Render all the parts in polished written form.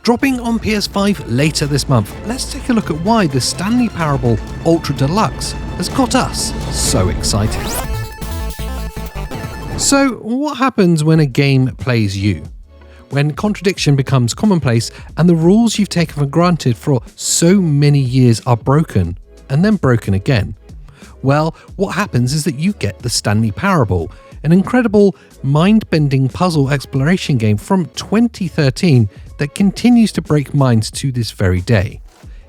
Dropping on PS5 later this month, let's take a look at why the Stanley Parable Ultra Deluxe has got us so excited. So, what happens when a game plays you? When contradiction becomes commonplace and the rules you've taken for granted for so many years are broken, and then broken again? Well, what happens is that you get the Stanley Parable, an incredible, mind-bending puzzle exploration game from 2013 that continues to break minds to this very day.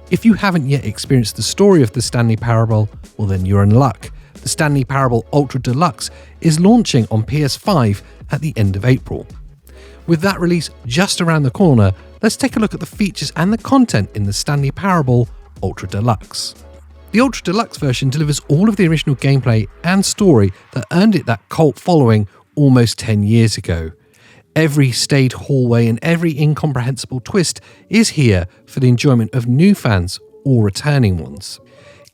If you haven't yet experienced the story of the Stanley Parable, well then you're in luck. The Stanley Parable Ultra Deluxe is launching on PS5 at the end of April. With that release just around the corner, let's take a look at the features and the content in the Stanley Parable Ultra Deluxe. The Ultra Deluxe version delivers all of the original gameplay and story that earned it that cult following almost 10 years ago. Every staid hallway and every incomprehensible twist is here for the enjoyment of new fans or returning ones.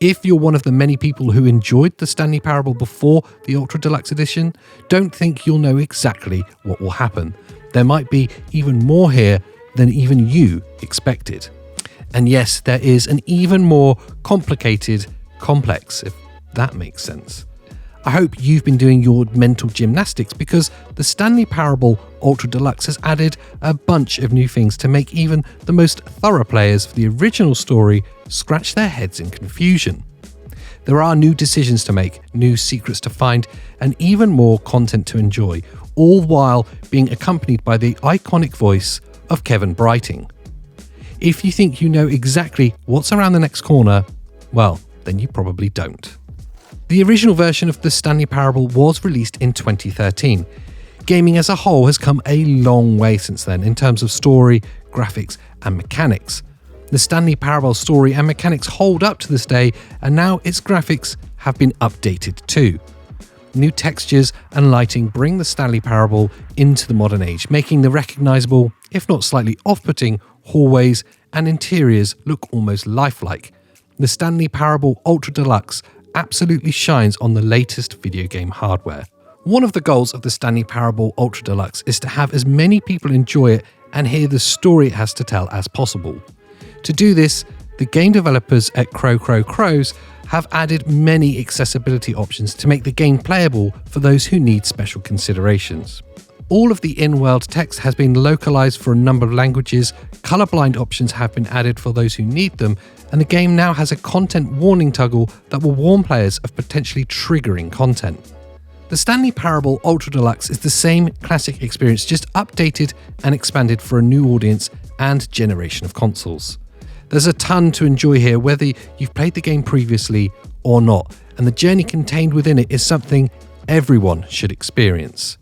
If you're one of the many people who enjoyed the Stanley Parable before the Ultra Deluxe edition, don't think you'll know exactly what will happen. There might be even more here than even you expected. And yes, there is an even more complicated complex, if that makes sense. I hope you've been doing your mental gymnastics because the Stanley Parable Ultra Deluxe has added a bunch of new things to make even the most thorough players for the original story scratch their heads in confusion. There are new decisions to make, new secrets to find, and even more content to enjoy, all while being accompanied by the iconic voice of Kevin Brighting. If you think you know exactly what's around the next corner, well, then you probably don't. The original version of the Stanley Parable was released in 2013. Gaming as a whole has come a long way since then in terms of story, graphics, and mechanics. The Stanley Parable story and mechanics hold up to this day, and now its graphics have been updated too. New textures and lighting bring the Stanley Parable into the modern age, making the recognisable, if not slightly off-putting, hallways and interiors look almost lifelike. The Stanley Parable Ultra Deluxe absolutely shines on the latest video game hardware. One of the goals of the Stanley Parable Ultra Deluxe is to have as many people enjoy it and hear the story it has to tell as possible. To do this, the game developers at Crows have added many accessibility options to make the game playable for those who need special considerations. All of the in-world text has been localized for a number of languages, colorblind options have been added for those who need them, and the game now has a content warning toggle that will warn players of potentially triggering content. The Stanley Parable Ultra Deluxe is the same classic experience, just updated and expanded for a new audience and generation of consoles. There's a ton to enjoy here, whether you've played the game previously or not, and the journey contained within it is something everyone should experience.